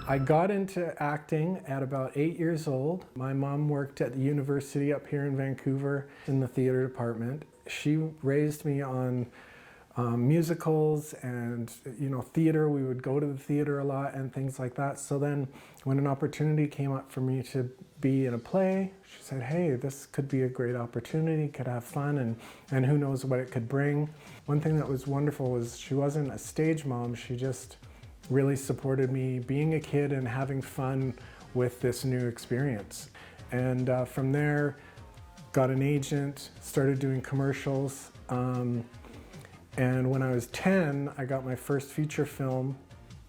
I got into acting at about 8 years old. My mom worked at the university up here in Vancouver in the theater department. She raised me on musicals and theater. We would go to the theater a lot and things like that. So then when an opportunity came up for me to be in a play, she said, hey, this could be a great opportunity, could have fun, and who knows what it could bring. One thing that was wonderful was she wasn't a stage mom, she just really supported me being a kid and having fun with this new experience. And from there, got an agent, started doing commercials. And when I was 10, I got my first feature film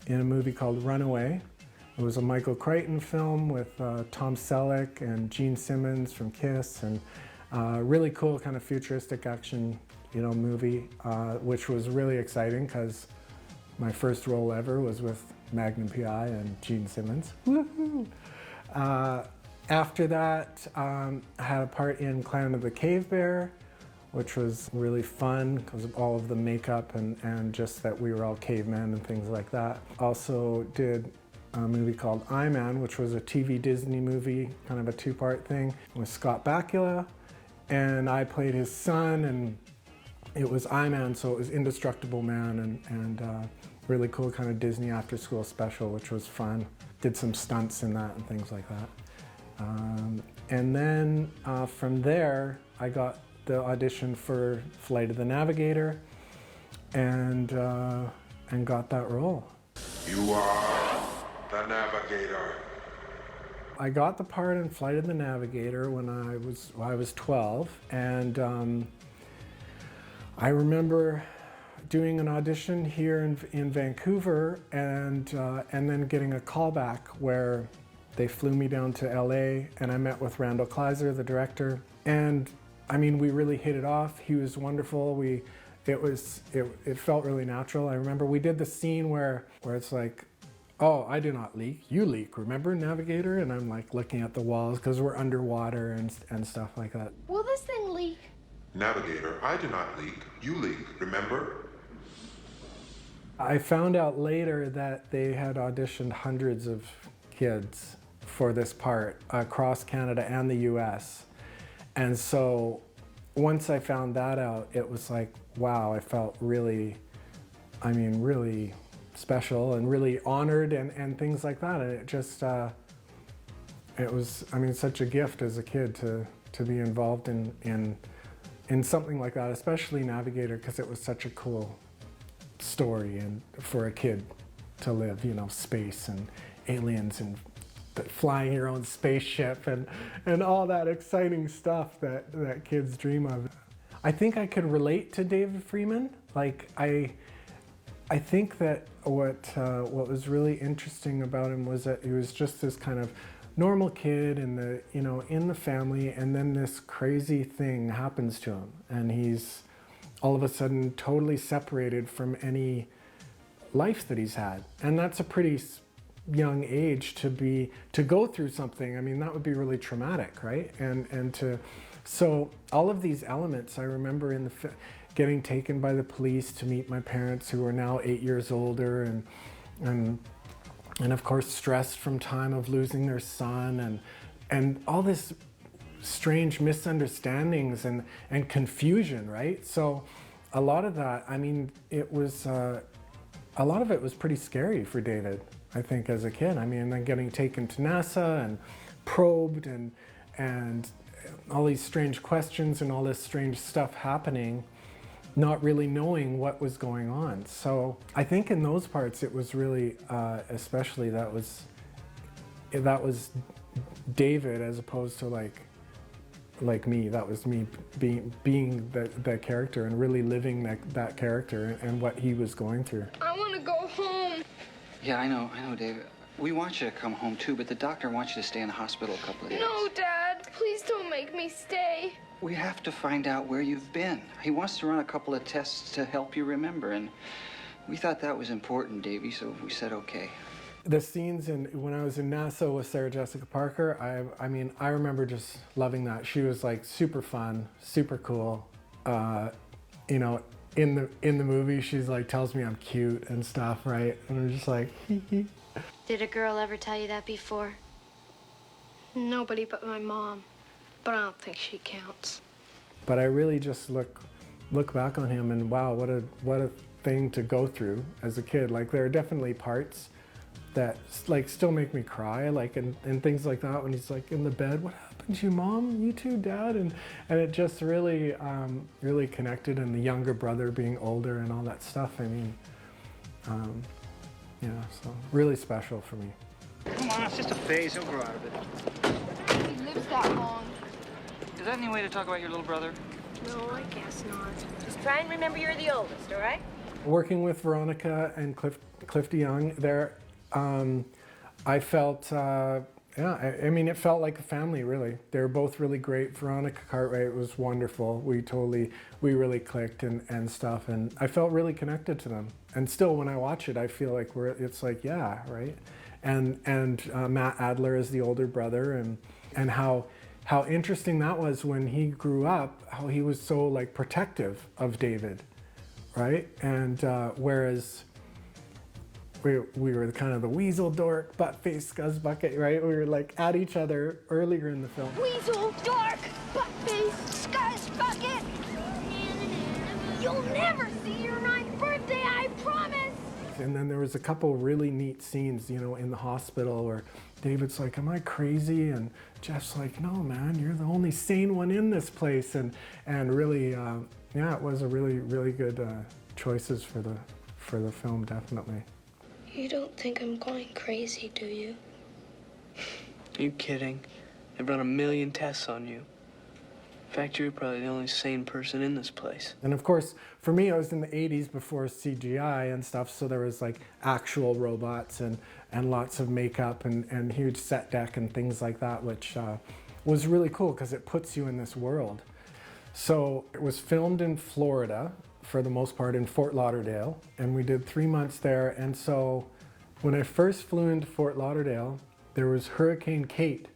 in a movie called Runaway. It was a Michael Crichton film with Tom Selleck and Gene Simmons from Kiss, and really cool kind of futuristic action movie, which was really exciting because my first role ever was with Magnum P.I. and Gene Simmons. Woohoo! After that, I had a part in Clan of the Cave Bear, which was really fun because of all of the makeup and just that we were all cavemen and things like that. Also did a movie called I-Man, which was a TV Disney movie, kind of a two-part thing, with Scott Bakula, and I played his son, and it was I-Man, so it was Indestructible Man, and really cool kind of Disney after-school special, which was fun. Did some stunts in that and things like that. And then from there, I got the audition for Flight of the Navigator, and got that role. You are the Navigator. I got the part in Flight of the Navigator when I was 12, and I remember doing an audition here in Vancouver, and then getting a call back where they flew me down to LA, and I met with Randall Kleiser, the director, and I mean, we really hit it off. He was wonderful. It felt really natural. I remember we did the scene where it's like, oh, I do not leak, you leak, remember, Navigator? And I'm like looking at the walls because we're underwater and stuff like that. Will this thing leak? Navigator, I do not leak, you leak, remember? I found out later that they had auditioned hundreds of kids for this part across Canada and the US. And so once I found that out, it was like, wow, I felt really special and really honored and things like that. And it just, it was, such a gift as a kid to be involved in something like that, especially Navigator, because it was such a cool story and for a kid to live, space and aliens and flying your own spaceship and all that exciting stuff that kids dream of. I think I could relate to David Freeman. Like I think that what was really interesting about him was that he was just this kind of normal kid in the family, and then this crazy thing happens to him, and he's all of a sudden totally separated from any life that he's had, and that's a pretty young age to go through something. That would be really traumatic, right? So all of these elements, I remember getting taken by the police to meet my parents, who are now 8 years older, and of course stressed from time of losing their son, and all this strange misunderstandings and confusion, right? So a lot of that, it was a lot of it was pretty scary for David, I think, as a kid. Then getting taken to NASA and probed and all these strange questions and all this strange stuff happening, not really knowing what was going on. So I think in those parts it was really, especially that was David, as opposed to like me. That was me being the character and really living that character and what he was going through. I want to go home. Yeah, I know, David. We want you to come home too, but the doctor wants you to stay in the hospital a couple of days. No, Dad. Please don't make me stay. We have to find out where you've been. He wants to run a couple of tests to help you remember, and we thought that was important, Davey, so we said okay. The scenes when I was in NASA with Sarah Jessica Parker, I remember just loving that. She was like super fun, super cool. In the movie, she's like tells me I'm cute and stuff, right? And I'm just like, hee hee. Did a girl ever tell you that before? Nobody but my mom. But I don't think she counts. But I really just look back on him and wow, what a thing to go through as a kid. Like there are definitely parts that like still make me cry, like and things like that when he's like in the bed, what happened to you, Mom? You too, Dad? And it just really really connected, and the younger brother being older and all that stuff. I mean, yeah, so really special for me. Come on, it's just a phase. He'll grow out of it. He lives that long. Is that any way to talk about your little brother? No, I guess not. Just try and remember you're the oldest, all right? Working with Veronica and Cliff DeYoung there, I felt, yeah, I mean, it felt like a family, really. They were both really great. Veronica Cartwright was wonderful. We really clicked and stuff, and I felt really connected to them. And still, when I watch it, I feel like it's like, yeah, right? And Matt Adler is the older brother, and how interesting that was when he grew up, how he was so like protective of David, right? And whereas we were kind of the weasel dork, butt-faced scuzz bucket, right? We were like at each other earlier in the film. Weasel, dark, butt-faced, scuzz bucket. You'll never see your 9th birthday, I promise. And then there was a couple really neat scenes, you know, in the hospital where David's like, am I crazy? And Jeff's like, no, man, you're the only sane one in this place. And really, yeah, it was a really good choices for the film, definitely. You don't think I'm going crazy, do you? Are you kidding? They've run 1,000,000 tests on you. In fact, you're probably the only sane person in this place. And of course, for me, I was in the 80s before CGI and stuff, so there was like actual robots and lots of makeup and huge set deck and things like that, which was really cool because it puts you in this world. So it was filmed in Florida, for the most part in Fort Lauderdale, and we did 3 months there. And so when I first flew into Fort Lauderdale, there was Hurricane Kate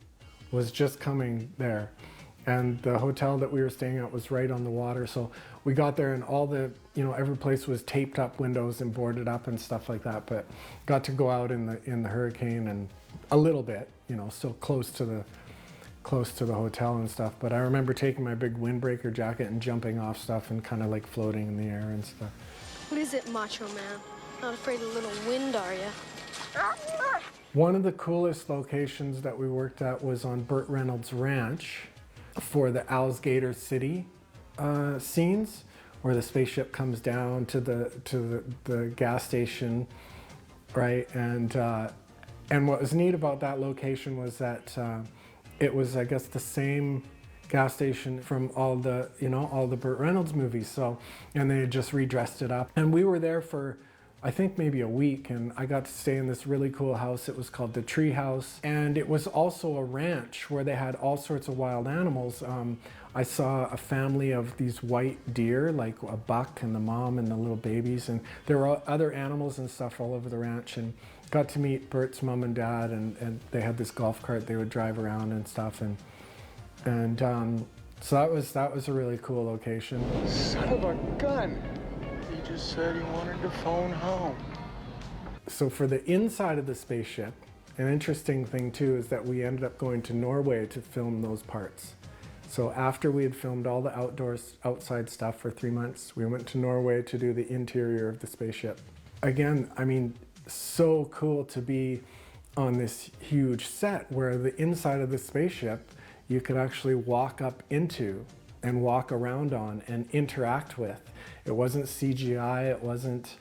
was just coming there, and the hotel that we were staying at was right on the water. So we got there and all the, you know, every place was taped up windows and boarded up and stuff like that, but got to go out in the hurricane and a little bit, you know, still close to the hotel and stuff. But I remember taking my big windbreaker jacket and jumping off stuff and kind of like floating in the air and stuff. What is it, Macho Man? Not afraid of a little wind, are you? One of the coolest locations that we worked at was on Burt Reynolds' ranch for the Alligator City scenes, where the spaceship comes down to the gas station, right? And what was neat about that location was that it was, I guess, the same gas station from all the Burt Reynolds movies. So, and they had just redressed it up. And we were there for, I think, maybe a week, and I got to stay in this really cool house. It was called the Tree House, and it was also a ranch where they had all sorts of wild animals. I saw a family of these white deer, like a buck and the mom and the little babies, and there were other animals and stuff all over the ranch, and got to meet Bert's mom and dad, and they had this golf cart they would drive around and stuff, and so that was a really cool location. Son of a gun! He just said he wanted to phone home. So for the inside of the spaceship, an interesting thing too is that we ended up going to Norway to film those parts. So after we had filmed all the outside stuff for 3 months, we went to Norway to do the interior of the spaceship. Again, I mean, so cool to be on this huge set where the inside of the spaceship you could actually walk up into and walk around on and interact with. It wasn't CGI, it wasn't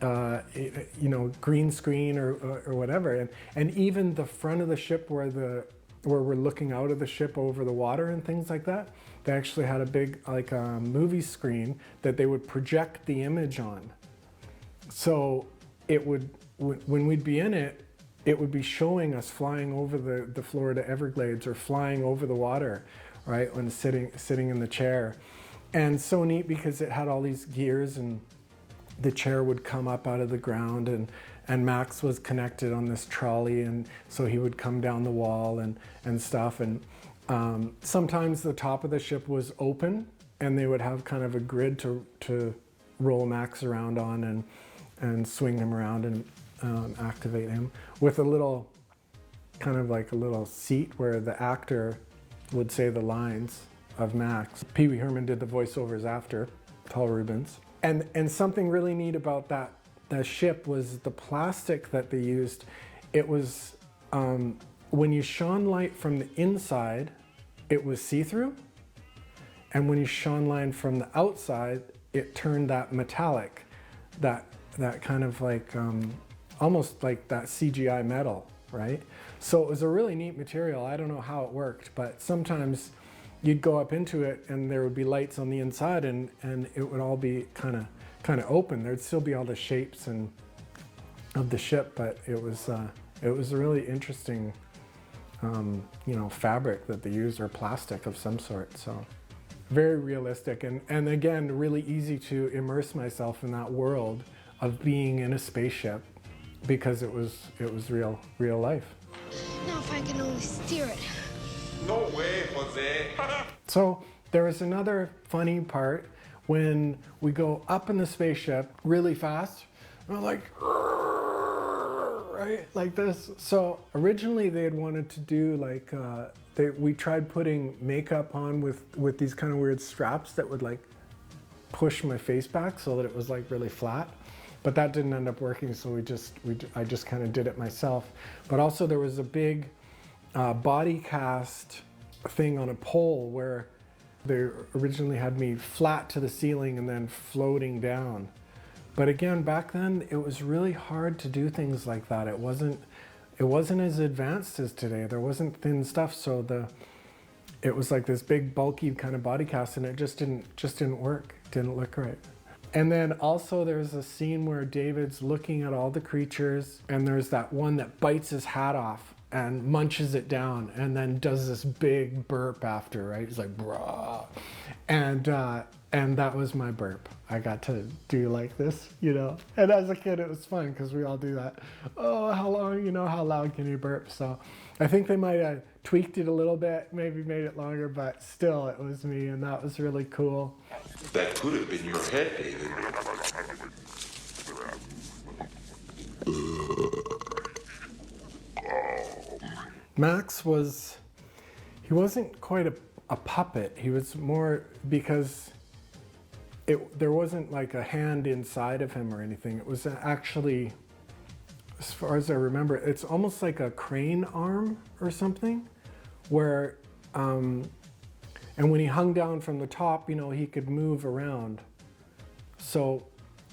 you know, green screen or whatever. And even the front of the ship where we're looking out of the ship over the water and things like that, they actually had a big like movie screen that they would project the image on. So it would, when we'd be in it, it would be showing us flying over the Florida Everglades or flying over the water, right, when sitting in the chair. And so neat because it had all these gears, and the chair would come up out of the ground, and Max was connected on this trolley, and so he would come down the wall and stuff. And sometimes the top of the ship was open, and they would have kind of a grid to roll Max around on and swing him around. activate him with a little, kind of like a little seat where the actor would say the lines of Max. Pee Wee Herman did the voiceovers after, Paul Rubens. And something really neat about that ship was the plastic that they used. It was, when you shone light from the inside, it was see-through. And when you shone light from the outside, it turned that metallic, that kind of like, almost like that CGI metal, right? So it was a really neat material. I don't know how it worked, but sometimes you'd go up into it and there would be lights on the inside and it would all be kind of open. There'd still be all the shapes and of the ship, but it was a really interesting, fabric that they used, or plastic of some sort. So very realistic, and again, really easy to immerse myself in that world of being in a spaceship, because it was real life. Now if I can only steer it. No way, Jose. So there was another funny part when we go up in the spaceship really fast. We're like, right, like this. So originally they had wanted to do like, we tried putting makeup on with these kind of weird straps that would like push my face back so that it was like really flat. But that didn't end up working, so I just kind of did it myself. But also there was a big body cast thing on a pole where they originally had me flat to the ceiling and then floating down. But again, back then it was really hard to do things like that. It wasn't as advanced as today. There wasn't thin stuff, so it was like this big bulky kind of body cast, and it just didn't work. Didn't look right. And then also there's a scene where David's looking at all the creatures, and there's that one that bites his hat off and munches it down and then does this big burp after, right? He's like, brah. And that was my burp. I got to do like this, And as a kid, it was fun because we all do that. Oh, how long, how loud can you burp? So I think they might have tweaked it a little bit, maybe made it longer, but still it was me, and that was really cool. That could have been your head, David. Max he wasn't quite a puppet. He was more, because there wasn't like a hand inside of him or anything. It was actually, as far as I remember, it's almost like a crane arm or something, where, and when he hung down from the top, he could move around. So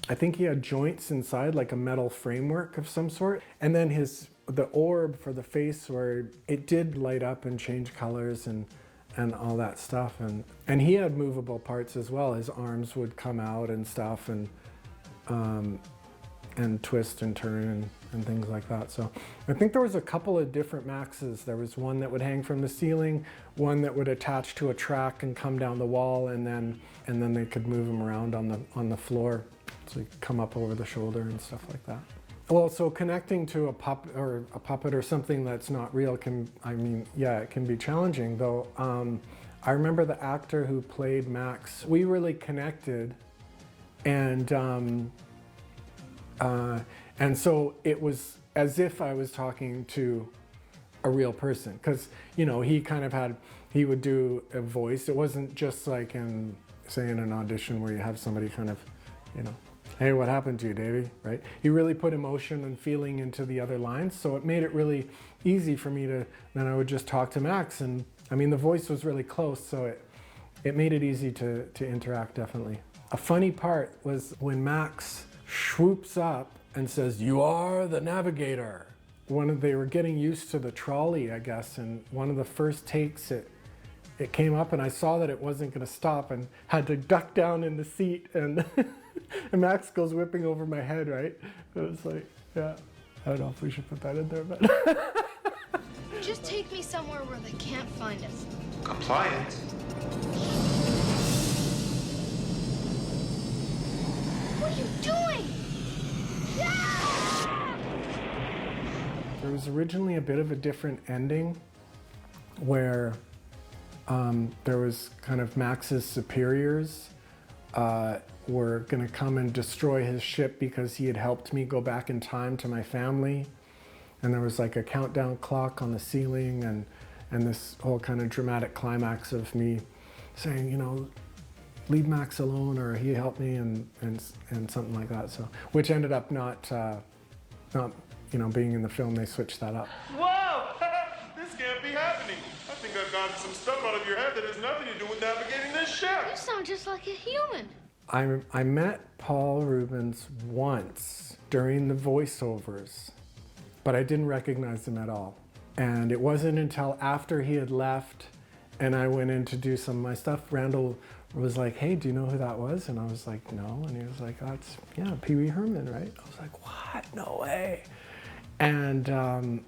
I think he had joints inside, like a metal framework of some sort. And then the orb for the face, where it did light up and change colors and all that stuff. And he had movable parts as well. His arms would come out and stuff, and twist and turn and things like that. So I think there was a couple of different Maxes. There was one that would hang from the ceiling, one that would attach to a track and come down the wall, and then they could move him around on the floor, so you could come up over the shoulder and stuff like that. Well, so connecting to a puppet or something that's not real it can be challenging, though. I remember the actor who played Max. We really connected, and so it was as if I was talking to a real person, because he would do a voice. It wasn't just like in an audition where you have somebody kind of, hey, what happened to you, Davey, right? He really put emotion and feeling into the other lines, so it made it really easy for me then I would just talk to Max, and the voice was really close, so it made it easy to interact, definitely. A funny part was when Max swoops up and says, "You are the Navigator." They were getting used to the trolley, I guess, and one of the first takes it came up, and I saw that it wasn't going to stop and had to duck down in the seat, and and Max goes whipping over my head, right? It was like, yeah, I don't know if we should put that in there, but Just take me somewhere where they can't find us. Compliance. What are you doing? there was originally a bit of a different ending where there was kind of Max's superiors were gonna come and destroy his ship because he had helped me go back in time to my family. And there was like a countdown clock on the ceiling and this whole kind of dramatic climax of me saying, you know, leave Max alone, or he helped me, and something like that. So, which ended up not you know, being in the film. They switched that up. Whoa! This can't be happening. I think I've gotten some stuff out of your head that has nothing to do with navigating this ship. You sound just like a human. I met Paul Rubens once during the voiceovers, but I didn't recognize him at all. And it wasn't until after he had left and I went in to do some of my stuff, Randall was like, hey, do you know who that was? And I was like, no. And he was like, that's, yeah, Pee Wee Herman, right? I was like, what? No way. And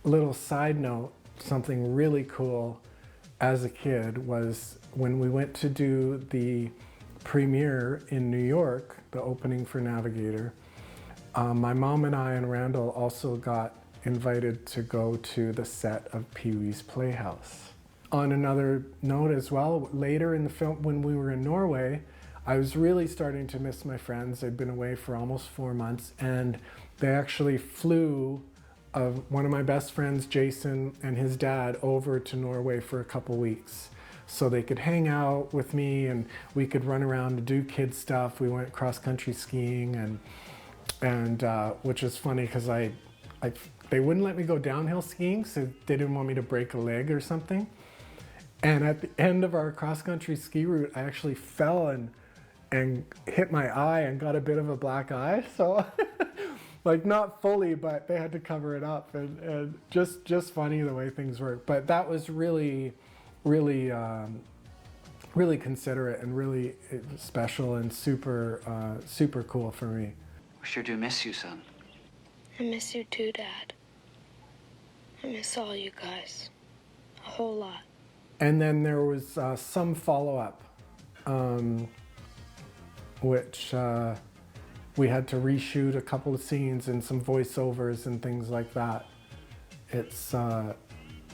little side note, something really cool as a kid was when we went to do the premiere in New York, the opening for Navigator, my mom and I and Randall also got invited to go to the set of Pee Wee's Playhouse. On another note as well, later in the film, when we were in Norway, I was really starting to miss my friends. They'd been away for almost 4 months, and they actually flew one of my best friends, Jason, and his dad over to Norway for a couple weeks so they could hang out with me and we could run around and do kid stuff. We went cross-country skiing, and which was funny because they wouldn't let me go downhill skiing, so they didn't want me to break a leg or something. And at the end of our cross-country ski route, I actually fell and hit my eye and got a bit of a black eye. So, like, not fully, but they had to cover it up, and just funny the way things work. But that was really, really, really considerate and really special and super, super cool for me. We sure do miss you, son. I miss you too, Dad. I miss all you guys. A whole lot. And then there was some follow-up, which we had to reshoot a couple of scenes and some voiceovers and things like that. It's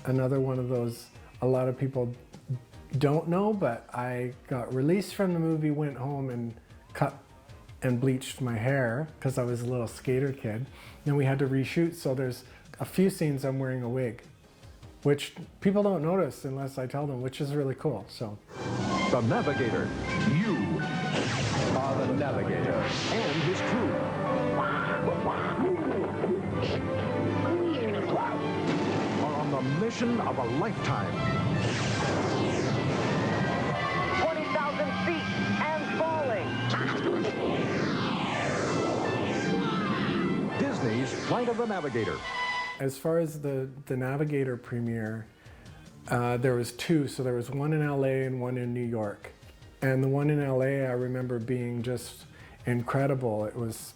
another one of those a lot of people don't know, but I got released from the movie, went home and cut and bleached my hair because I was a little skater kid. Then we had to reshoot, so there's a few scenes I'm wearing a wig, which people don't notice unless I tell them, which is really cool. So, The Navigator. You are the Navigator and his crew. Are on the mission of a lifetime. 20,000 feet and falling. Disney's Flight of the Navigator. as far as the Navigator premiere, there was two. So there was one in LA and one in New York. And the one in LA, I remember being just incredible. It was,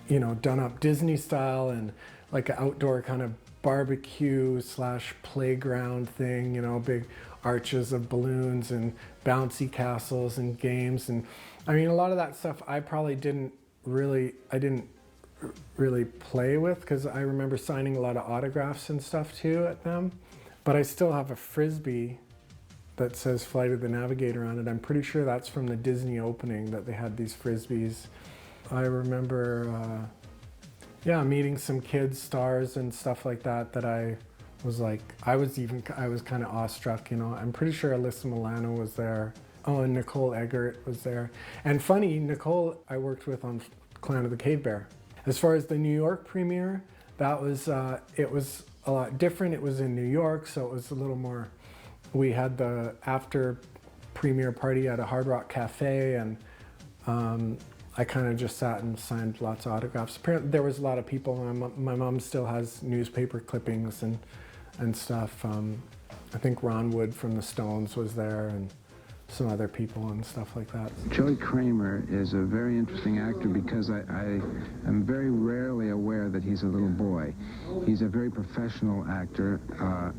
you know, done up Disney style and like an outdoor kind of barbecue / playground thing, you know, big arches of balloons and bouncy castles and games. And I mean, a lot of that stuff I probably didn't really play with, because I remember signing a lot of autographs and stuff too at them. But I still have a Frisbee that says Flight of the Navigator on it. I'm pretty sure that's from the Disney opening that they had these Frisbees. I remember, yeah, meeting some kids, stars and stuff like that, that I was like, I was kind of awestruck, you know. I'm pretty sure Alyssa Milano was there. Oh, and Nicole Eggert was there. And funny, Nicole I worked with on Clan of the Cave Bear. As far as the New York premiere, that was, it was a lot different. It was in New York, so it was a little more, we had the after premiere party at a Hard Rock Cafe, and I kind of just sat and signed lots of autographs. Apparently there was a lot of people. My mom still has newspaper clippings and stuff. I think Ron Wood from the Stones was there, and some other people and stuff like that. Joey Cramer is a very interesting actor because I am very rarely aware that he's a little boy. He's a very professional actor,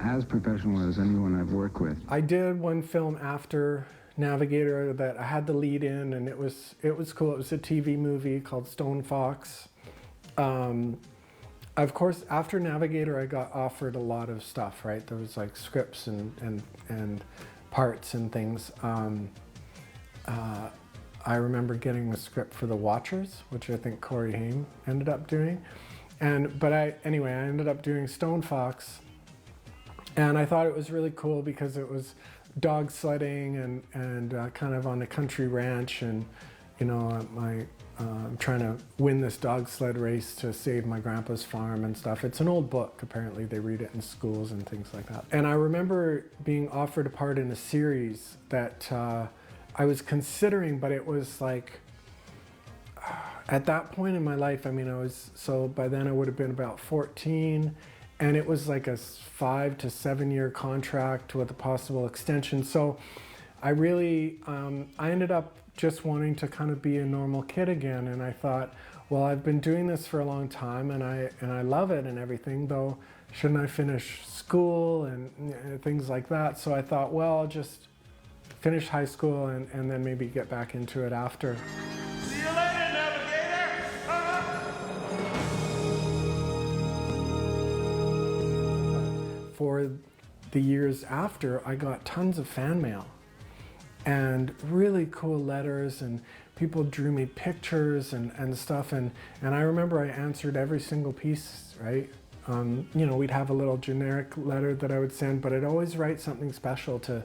as professional as anyone I've worked with. I did one film after Navigator that I had the lead in, and it was cool. It was a TV movie called Stone Fox. Of course, after Navigator, I got offered a lot of stuff, right? There was like scripts and parts and things. I remember getting the script for The Watchers, which I think Corey Haim ended up doing. Anyway, I ended up doing Stone Fox, and I thought it was really cool because it was dog sledding and kind of on a country ranch, and you know, I'm trying to win this dog sled race to save my grandpa's farm and stuff. It's an old book, apparently they read it in schools and things like that. And I remember being offered a part in a series that I was considering, but it was like, at that point in my life, I mean, by then I would have been about 14, and it was like a 5 to 7 year contract with a possible extension. So I really, I ended up just wanting to kind of be a normal kid again. And I thought, well, I've been doing this for a long time and I love it and everything, though, shouldn't I finish school and things like that? So I thought, well, I'll just finish high school and then maybe get back into it after. See you later, Navigator! For the years after, I got tons of fan mail and really cool letters, and people drew me pictures and stuff, and I remember I answered every single piece, right? You know, we'd have a little generic letter that I would send, but I'd always write something special to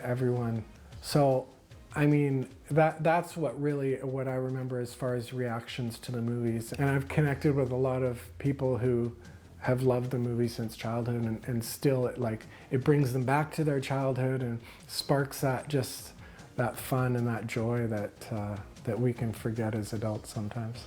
everyone. So, I mean, that's what I remember as far as reactions to the movies. And I've connected with a lot of people who have loved the movie since childhood, and still it brings them back to their childhood and sparks that fun and that joy that we can forget as adults sometimes.